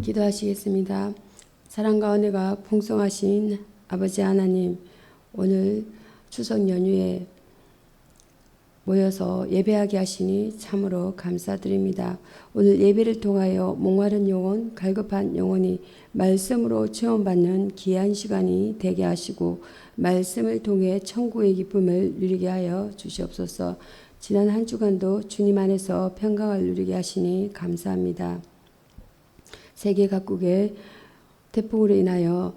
기도하시겠습니다. 사랑과 은혜가 풍성하신 아버지 하나님, 오늘 추석 연휴에 모여서 예배하게 하시니 참으로 감사드립니다. 오늘 예배를 통하여 목마른 영혼, 갈급한 영혼이 말씀으로 체험받는 귀한 시간이 되게 하시고 말씀을 통해 천국의 기쁨을 누리게 하여 주시옵소서. 지난 한 주간도 주님 안에서 평강을 누리게 하시니 감사합니다. 세계 각국의 태풍으로 인하여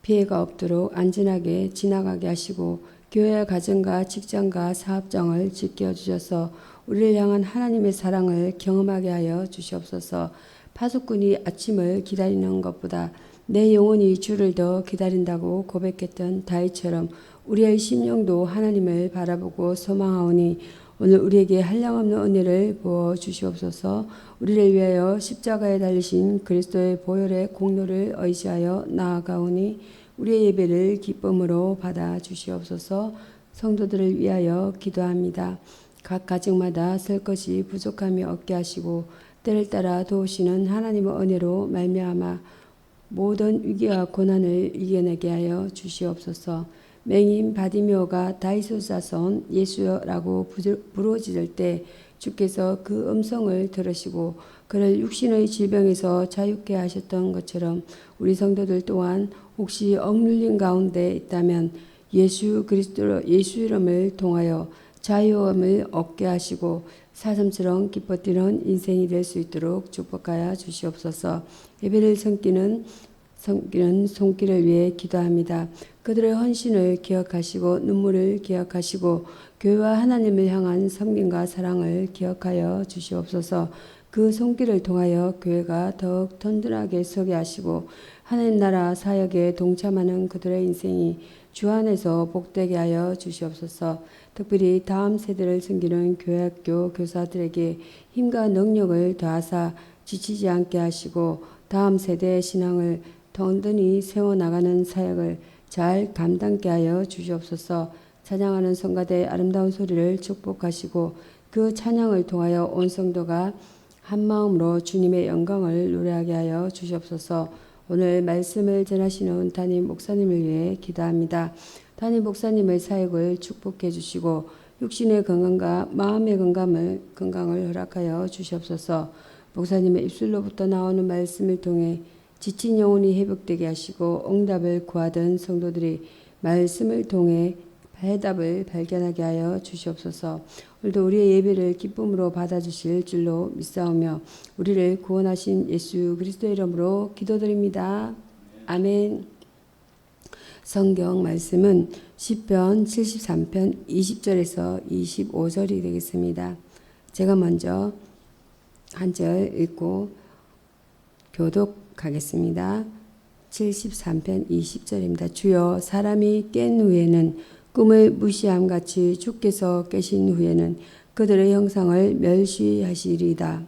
피해가 없도록 안전하게 지나가게 하시고 교회와 가정과 직장과 사업장을 지켜주셔서 우리를 향한 하나님의 사랑을 경험하게 하여 주시옵소서. 파수꾼이 아침을 기다리는 것보다 내 영혼이 주를 더 기다린다고 고백했던 다윗처럼 우리의 심령도 하나님을 바라보고 소망하오니 오늘 우리에게 한량없는 은혜를 부어 주시옵소서. 우리를 위하여 십자가에 달리신 그리스도의 보혈의 공로를 의지하여 나아가오니 우리의 예배를 기쁨으로 받아 주시옵소서. 성도들을 위하여 기도합니다. 각 가정마다 쓸 것이 부족함이 없게 하시고 때를 따라 도우시는 하나님의 은혜로 말미암아 모든 위기와 고난을 이겨내게 하여 주시옵소서. 맹인 바디메오가 다윗의 자손 예수여라고 부르짖을 때 주께서 그 음성을 들으시고 그를 육신의 질병에서 자유케 하셨던 것처럼 우리 성도들 또한 혹시 억눌린 가운데 있다면 예수 그리스도 예수 이름을 통하여 자유함을 얻게 하시고 사슴처럼 기뻐 뛰는 인생이 될 수 있도록 축복하여 주시옵소서. 예배를 섬기는 손길을 위해 기도합니다. 그들의 헌신을 기억하시고 눈물을 기억하시고 교회와 하나님을 향한 섬김과 사랑을 기억하여 주시옵소서. 그 손길을 통하여 교회가 더욱 든든하게 서게 하시고 하나님 나라 사역에 동참하는 그들의 인생이 주 안에서 복되게 하여 주시옵소서. 특별히 다음 세대를 섬기는 교회학교 교사들에게 힘과 능력을 더하사 지치지 않게 하시고 다음 세대의 신앙을 든든히 세워나가는 사역을 잘 감당케 하여 주시옵소서. 찬양하는 성가대의 아름다운 소리를 축복하시고 그 찬양을 통하여 온 성도가 한 마음으로 주님의 영광을 노래하게 하여 주시옵소서. 오늘 말씀을 전하시는 담임 목사님을 위해 기도합니다. 담임 목사님의 사역을 축복해 주시고 육신의 건강과 마음의 건강을 허락하여 주시옵소서. 목사님의 입술로부터 나오는 말씀을 통해 지친 영혼이 회복되게 하시고 응답을 구하던 성도들이 말씀을 통해 해답을 발견하게 하여 주시옵소서. 오늘도 우리의 예배를 기쁨으로 받아주실 줄로 믿사오며 우리를 구원하신 예수 그리스도의 이름으로 기도드립니다. 아멘. 성경 말씀은 시편 73편 20절에서 25절이 되겠습니다. 제가 먼저 한 절 읽고 교독하겠습니다. 73편 20절입니다. 주여 사람이 깬 후에는 꿈을 무시함 같이 주께서 깨신 후에는 그들의 형상을 멸시하시리이다.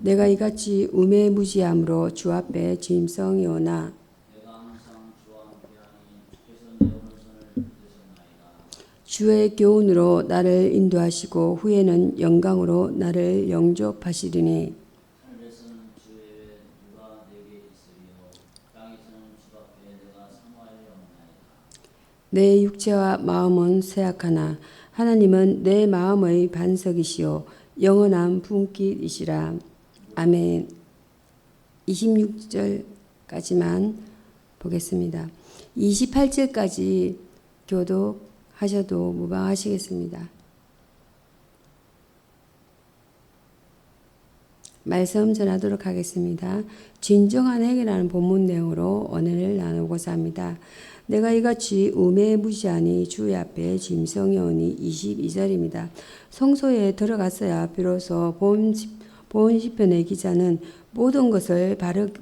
내가 이같이 우매무지함으로 주 앞에 짐승이오나 주의 교훈으로 나를 인도하시고 후에는 영광으로 나를 영접하시리니 내 육체와 마음은 쇠약하나 하나님은 내 마음의 반석이시요 영원한 분깃이시라. 아멘. 26절까지만 보겠습니다. 28절까지 교독하셔도 무방하시겠습니다. 말씀 전하도록 하겠습니다. 진정한 행위라는 본문 내용으로 언어를 나누고자 합니다. 내가 이같이 우매무지하니 주의 앞에 짐승이오니 22절입니다. 성소에 들어갔어야 비로소 본 시편의 기자는 모든 것을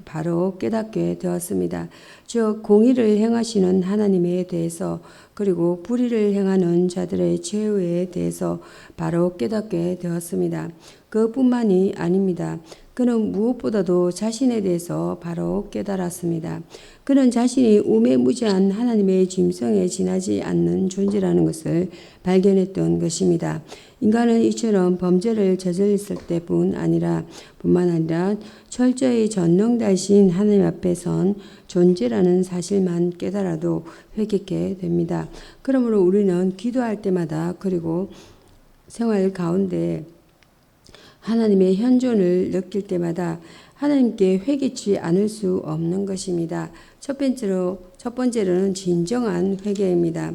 바로 깨닫게 되었습니다. 즉 공의를 행하시는 하나님에 대해서 그리고 불의를 행하는 자들의 죄에 대해서 바로 깨닫게 되었습니다. 그뿐만이 아닙니다. 그는 무엇보다도 자신에 대해서 바로 깨달았습니다. 그는 자신이 우매무지한 하나님의 짐승에 지나지 않는 존재라는 것을 발견했던 것입니다. 인간은 이처럼 범죄를 저질렀을 때뿐만 아니라 철저히 전능자이신 하나님 앞에 선 존재라는 사실만 깨달아도 회개케 됩니다. 그러므로 우리는 기도할 때마다 그리고 생활 가운데 하나님의 현존을 느낄 때마다 하나님께 회개치 않을 수 없는 것입니다. 첫 번째로는 진정한 회개입니다.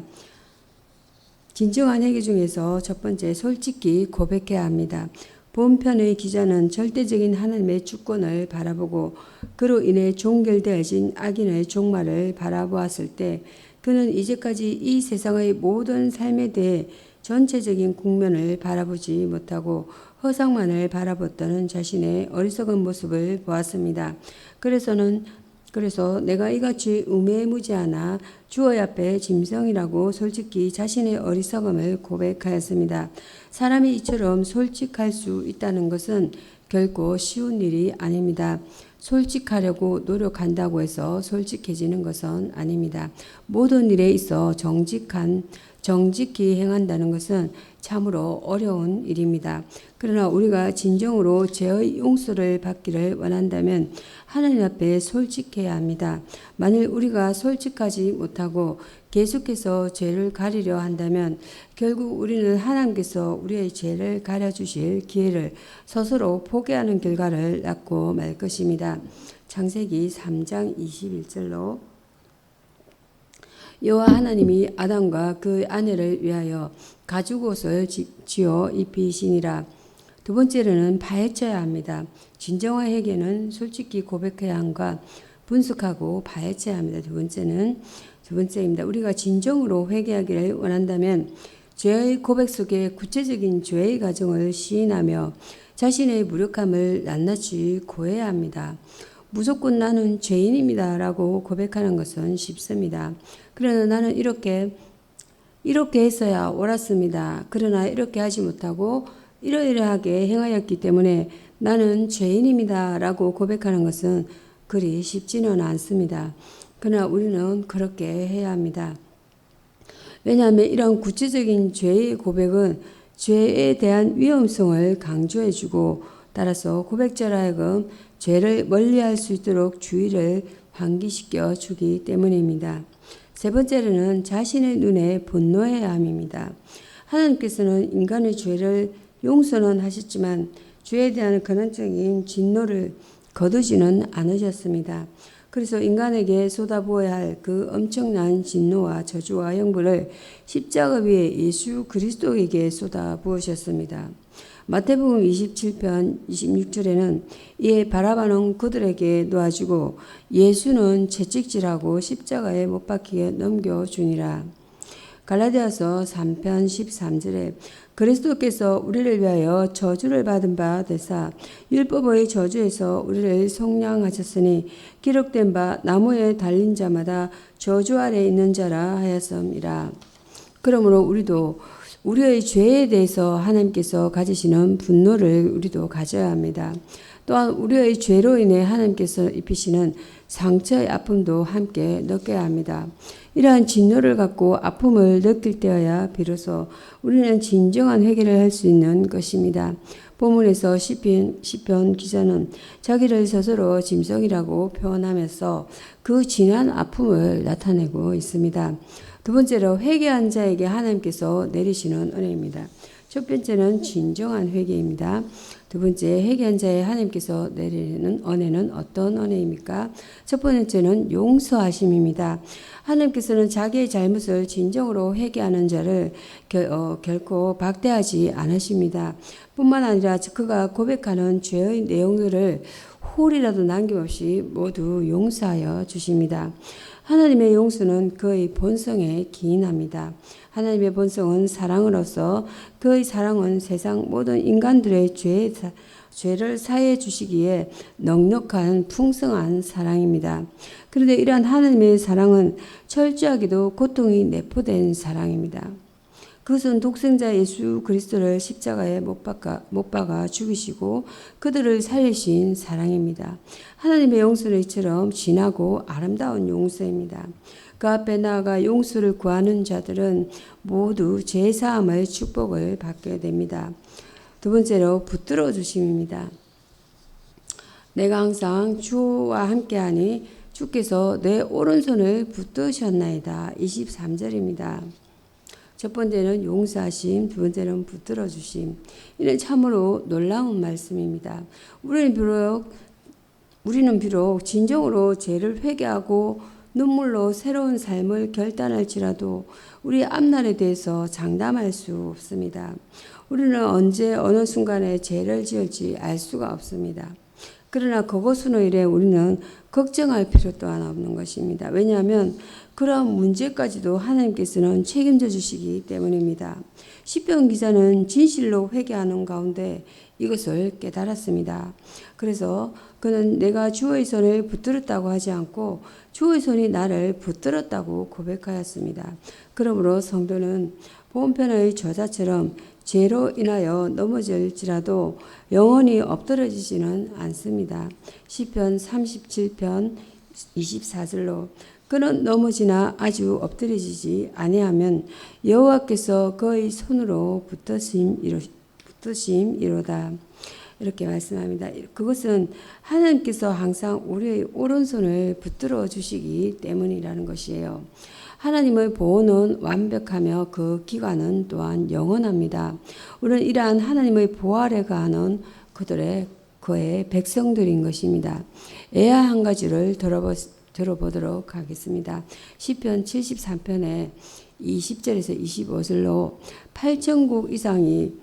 진정한 회개 중에서 첫 번째, 솔직히 고백해야 합니다. 본편의 기자는 절대적인 하나님의 주권을 바라보고 그로 인해 종결되어진 악인의 종말을 바라보았을 때 그는 이제까지 이 세상의 모든 삶에 대해 전체적인 국면을 바라보지 못하고 허상만을 바라봤다는 자신의 어리석은 모습을 보았습니다. 그래서 내가 이같이 우매무지하나 주의 앞에 짐승이라고 솔직히 자신의 어리석음을 고백하였습니다. 사람이 이처럼 솔직할 수 있다는 것은 결코 쉬운 일이 아닙니다. 솔직하려고 노력한다고 해서 솔직해지는 것은 아닙니다. 모든 일에 있어 정직히 행한다는 것은 참으로 어려운 일입니다. 그러나 우리가 진정으로 죄의 용서를 받기를 원한다면 하나님 앞에 솔직해야 합니다. 만일 우리가 솔직하지 못하고 계속해서 죄를 가리려 한다면 결국 우리는 하나님께서 우리의 죄를 가려주실 기회를 스스로 포기하는 결과를 낳고 말 것입니다. 창세기 3장 21절로 여호와 하나님이 아담과 그 아내를 위하여 가죽옷을 지어 입히시니라. 두 번째로는 파헤쳐야 합니다. 진정한 회개는 솔직히 고백해야 함과 분석하고 파헤쳐야 합니다. 두 번째입니다. 우리가 진정으로 회개하기를 원한다면 죄의 고백 속에 구체적인 죄의 가정을 시인하며 자신의 무력함을 낱낱이 고해야 합니다. 무조건 나는 죄인입니다 라고 고백하는 것은 쉽습니다. 그러나 나는 이렇게 했어야 옳았습니다. 그러나 이렇게 하지 못하고 이러이러하게 행하였기 때문에 나는 죄인입니다 라고 고백하는 것은 그리 쉽지는 않습니다. 그러나 우리는 그렇게 해야 합니다. 왜냐하면 이런 구체적인 죄의 고백은 죄에 대한 위험성을 강조해주고 따라서 고백자로 하여금 죄를 멀리할 수 있도록 주의를 환기시켜 주기 때문입니다. 세 번째로는 자신의 눈에 분노해야 함입니다. 하나님께서는 인간의 죄를 용서는 하셨지만 죄에 대한 근원적인 진노를 거두지는 않으셨습니다. 그래서 인간에게 쏟아부어야 할 그 엄청난 진노와 저주와 형벌을 십자가 위에 예수 그리스도에게 쏟아부으셨습니다. 마태복음 27편 26절에는 이에 바라바는 그들에게 놓아주고 예수는 채찍질하고 십자가에 못 박히게 넘겨주니라. 갈라디아서 3편 13절에 그리스도께서 우리를 위하여 저주를 받은 바 되사 율법의 저주에서 우리를 속량하셨으니 기록된 바 나무에 달린 자마다 저주 아래 있는 자라 하였음이라. 그러므로 우리도 우리의 죄에 대해서 하나님께서 가지시는 분노를 우리도 가져야 합니다. 또한 우리의 죄로 인해 하나님께서 입히시는 상처의 아픔도 함께 느껴야 합니다. 이러한 진노를 갖고 아픔을 느낄 때여야 비로소 우리는 진정한 회개를 할 수 있는 것입니다. 본문에서 시편 기자는 자기를 스스로 짐승이라고 표현하면서 그 진한 아픔을 나타내고 있습니다. 두 번째로 회개한 자에게 하나님께서 내리시는 은혜입니다. 첫 번째는 진정한 회개입니다. 두 번째, 회개한 자에 하나님께서 내리는 은혜는 어떤 은혜입니까? 첫 번째는 용서하심입니다. 하나님께서는 자기의 잘못을 진정으로 회개하는 자를 결코 박대하지 않으십니다. 뿐만 아니라 그가 고백하는 죄의 내용들을 홀이라도 남김없이 모두 용서하여 주십니다. 하나님의 용서는 그의 본성에 기인합니다. 하나님의 본성은 사랑으로서 그의 사랑은 세상 모든 인간들의 죄를 사해 주시기에 넉넉한 풍성한 사랑입니다. 그런데 이러한 하나님의 사랑은 철저하게도 고통이 내포된 사랑입니다. 그것은 독생자 예수 그리스도를 십자가에 못 박아 죽이시고 그들을 살리신 사랑입니다. 하나님의 용서는 이처럼 진하고 아름다운 용서입니다. 그 앞에 나아가 용서를 구하는 자들은 모두 죄사함의 축복을 받게 됩니다. 두 번째로 붙들어 주심입니다. 내가 항상 주와 함께하니 주께서 내 오른손을 붙드셨나이다. 23절입니다. 첫 번째는 용서하심, 두 번째는 붙들어 주심. 이는 참으로 놀라운 말씀입니다. 우리는 비록 진정으로 죄를 회개하고 눈물로 새로운 삶을 결단할지라도 우리 앞날에 대해서 장담할 수 없습니다. 우리는 언제 어느 순간에 죄를 지을지 알 수가 없습니다. 그러나 그것으로 인해 우리는 걱정할 필요 또한 없는 것입니다. 왜냐하면 그러한 문제까지도 하나님께서는 책임져 주시기 때문입니다. 시편 기자는 진실로 회개하는 가운데 이것을 깨달았습니다. 그래서 그는 내가 주의 손을 붙들었다고 하지 않고 주의 손이 나를 붙들었다고 고백하였습니다. 그러므로 성도는 본편의 저자처럼 죄로 인하여 넘어질지라도 영원히 엎드러지지는 않습니다. 시편 37편 24절로 그는 넘어지나 아주 엎드러지지 아니하면 여호와께서 그의 손으로 붙드심이로다. 이렇게 말씀합니다. 그것은 하나님께서 항상 우리의 오른손을 붙들어 주시기 때문이라는 것이에요. 하나님의 보호는 완벽하며 그 기간은 또한 영원합니다. 우리는 이러한 하나님의 보호 아래 가는 그의 백성들인 것입니다. 애야 한 가지를 들어보도록 하겠습니다. 시편 73편에 20절에서 25절로 8천국 이상이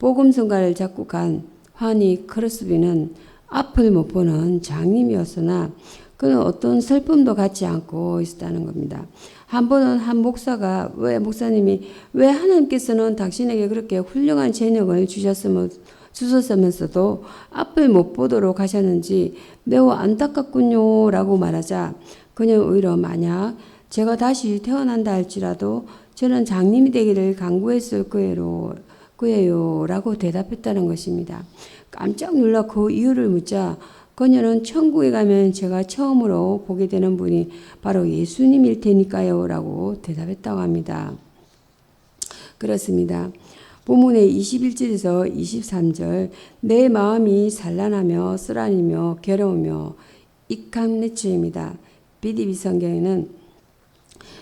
복음성가를 잡고 간 환희 크로스비는 앞을 못 보는 장님이었으나 그는 어떤 슬픔도 갖지 않고 있었다는 겁니다. 한 번은 한 목사가 목사님이 왜 하나님께서는 당신에게 그렇게 훌륭한 재능을 주셨으면서도 앞을 못 보도록 하셨는지 매우 안타깝군요 라고 말하자 그는 오히려 만약 제가 다시 태어난다 할지라도 저는 장님이 되기를 간구했을 거예요 라고 대답했다는 것입니다. 깜짝 놀라 그 이유를 묻자 그녀는 천국에 가면 제가 처음으로 보게 되는 분이 바로 예수님일 테니까요 라고 대답했다고 합니다. 그렇습니다. 본문의 21절에서 23절 내 마음이 산란하며 쓰라리며 괴로우며 익함내추입니다. BDB 성경에는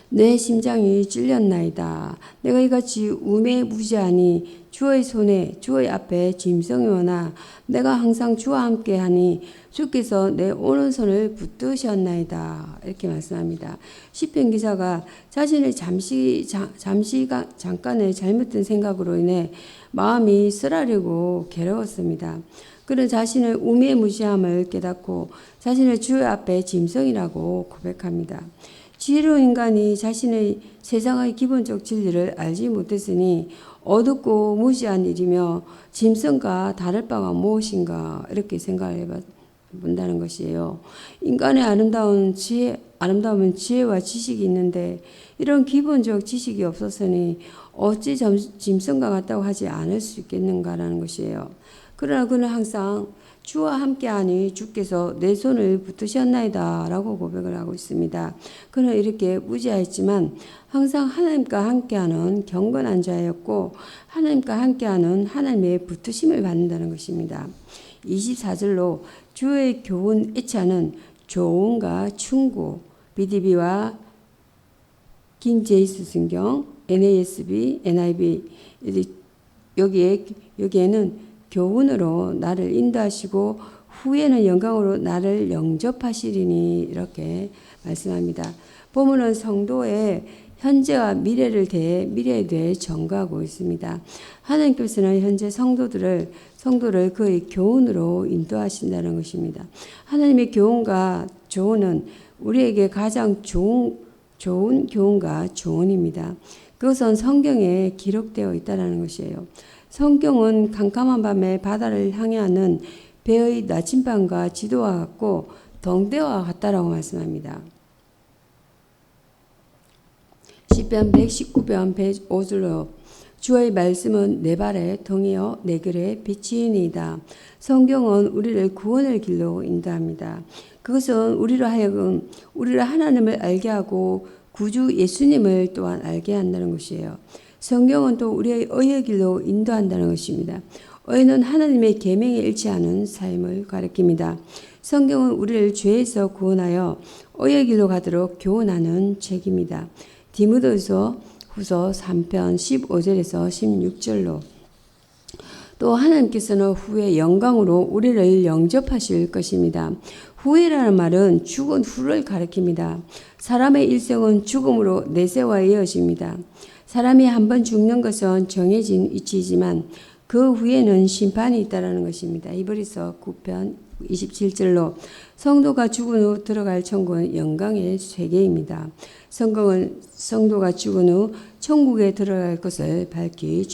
내 심장이 찔렸나이다. 내가 이같이 우매무지하니 주의 손에 주의 앞에 짐승이 오나 내가 항상 주와 함께하니 주께서 내 오른손을 붙드셨나이다. 이렇게 말씀합니다. 시편 기자가 자신의 잠깐의 잘못된 생각으로 인해 마음이 쓰라리고 괴로웠습니다. 그는 자신의 우매무지함을 깨닫고 자신을 주의 앞에 짐승이라고 고백합니다. 지혜로운 인간이 자신의 세상의 기본적 진리를 알지 못했으니 어둡고 무지한 일이며 짐승과 다를 바가 무엇인가 이렇게 생각을 해본다는 것이에요. 인간의 아름다움은 지혜와 지식이 있는데 이런 기본적 지식이 없었으니 어찌 짐승과 같다고 하지 않을 수 있겠는가라는 것이에요. 그러나 그는 항상 주와 함께하니 주께서 내 손을 붙드셨나이다 라고 고백을 하고 있습니다. 그는 이렇게 무지하였지만 항상 하나님과 함께하는 경건한 자였고 하나님과 함께하는 하나님의 붙으심을 받는다는 것입니다. 24절로 주의 교훈 애차는 조언과 충고 BDB와 킹 제임스 성경 NASB, NIV 여기에는 교훈으로 나를 인도하시고 후에는 영광으로 나를 영접하시리니 이렇게 말씀합니다. 본문은 성도의 현재와 미래에 대해 전가하고 있습니다. 하나님께서는 현재 성도를 그의 교훈으로 인도하신다는 것입니다. 하나님의 교훈과 조언은 우리에게 가장 좋은 교훈과 조언입니다. 그것은 성경에 기록되어 있다는 것이에요. 성경은 캄캄한 밤에 바다를 향해하는 배의 나침반과 지도와 같고 동대와 같다라고 말씀합니다. 시편 119편 105절로 주의 말씀은 내 발에 등이요 내 길에 빛이니이다. 성경은 우리를 구원의 길로 인도합니다. 그것은 우리로 하여금 우리를 하나님을 알게 하고 구주 예수님을 또한 알게 한다는 것이에요. 성경은 또 우리의 의의 길로 인도한다는 것입니다. 의는 하나님의 계명에 일치하는 삶을 가리킵니다. 성경은 우리를 죄에서 구원하여 의의 길로 가도록 교훈하는 책입니다. 디모데후서 3편 15절에서 16절로 또 하나님께서는 후에 영광으로 우리를 영접하실 것입니다. 후회라는 말은 죽은 후를 가리킵니다. 사람의 일생은 죽음으로 내세와 이어집니다. 사람이 한번 죽는 것은 정해진 이치이지만 그 후에는 심판이 있다는 것입니다. 히브리서 9편 27절로 성도가 죽은 후 들어갈 천국은 영광의 세계입니다. 성경은 성도가 죽은 후 천국에 들어갈 것을 밝히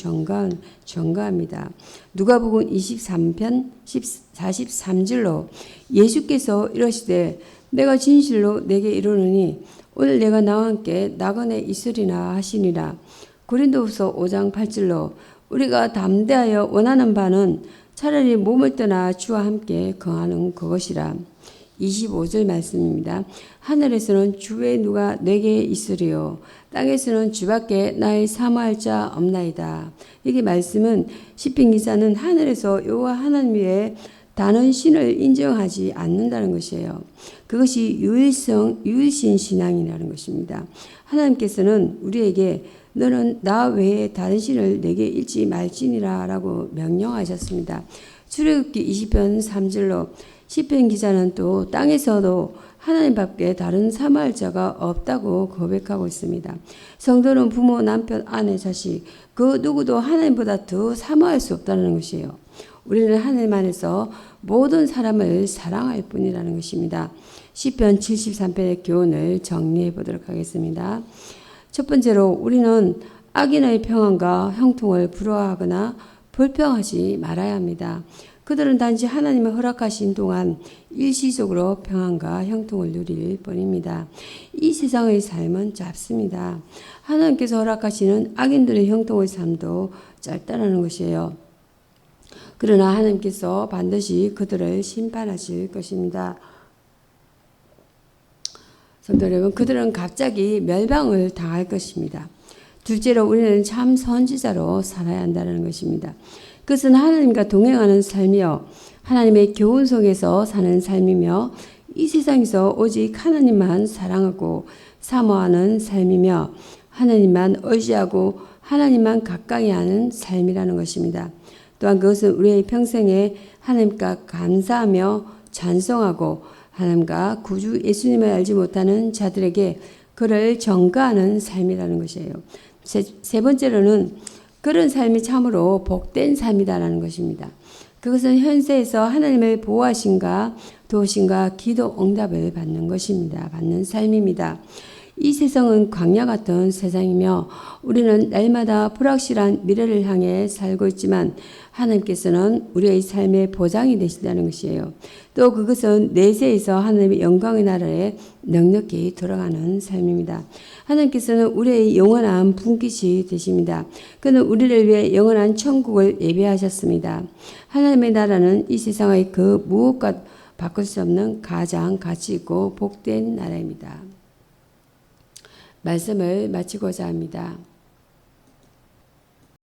전가합니다. 누가복음 23편 43절로 예수께서 이러시되 내가 진실로 내게 이르노니 오늘 내가 나와 함께 나그네 있으리나 하시니라. 고린도후서 5장 8절로 우리가 담대하여 원하는 바는 차라리 몸을 떠나 주와 함께 거하는 그것이라. 25절 말씀입니다. 하늘에서는 주의 누가 내게 있으리요 땅에서는 주밖에 나의 사모할 자 없나이다. 이게 말씀은 시편 기자는 하늘에서 여호와 하나님 외에 다른 신을 인정하지 않는다는 것이에요. 그것이 유일신 신앙이라는 것입니다. 하나님께서는 우리에게 너는 나 외에 다른 신을 내게 잃지 말지니라 라고 명령하셨습니다. 출애굽기 20편 3절로 시편 기자는 또 땅에서도 하나님 밖에 다른 사모할 자가 없다고 고백하고 있습니다. 성도는 부모, 남편, 아내, 자식 그 누구도 하나님보다 더 사모할 수 없다는 것이에요. 우리는 하나님 안에서 모든 사람을 사랑할 뿐이라는 것입니다. 시편 73편의 교훈을 정리해 보도록 하겠습니다. 첫 번째로 우리는 악인의 평안과 형통을 부러워하거나 불평하지 말아야 합니다. 그들은 단지 하나님이 허락하신 동안 일시적으로 평안과 형통을 누릴 뿐입니다. 이 세상의 삶은 짧습니다. 하나님께서 허락하시는 악인들의 형통의 삶도 짧다는 것이에요. 그러나 하나님께서 반드시 그들을 심판하실 것입니다. 성도 여러분, 그들은 갑자기 멸망을 당할 것입니다. 둘째로 우리는 참 선지자로 살아야 한다는 것입니다. 그것은 하나님과 동행하는 삶이요 하나님의 교훈 속에서 사는 삶이며 이 세상에서 오직 하나님만 사랑하고 사모하는 삶이며 하나님만 의지하고 하나님만 가까이 하는 삶이라는 것입니다. 또한 그것은 우리의 평생에 하나님과 감사하며 찬송하고 하나님과 구주 예수님을 알지 못하는 자들에게 그를 전가하는 삶이라는 것이에요. 세 번째로는 그런 삶이 참으로 복된 삶이다라는 것입니다. 그것은 현세에서 하나님의 보호하심과 도우심과 기도 응답을 받는 것입니다. 받는 삶입니다. 이 세상은 광야 같은 세상이며 우리는 날마다 불확실한 미래를 향해 살고 있지만 하나님께서는 우리의 삶의 보장이 되신다는 것이에요. 또 그것은 내세에서 하나님의 영광의 나라에 넉넉히 들어가는 삶입니다. 하나님께서는 우리의 영원한 분깃이 되십니다. 그는 우리를 위해 영원한 천국을 예비하셨습니다. 하나님의 나라는 이 세상의 그 무엇과 바꿀 수 없는 가장 가치 있고 복된 나라입니다. 말씀을 마치고자 합니다.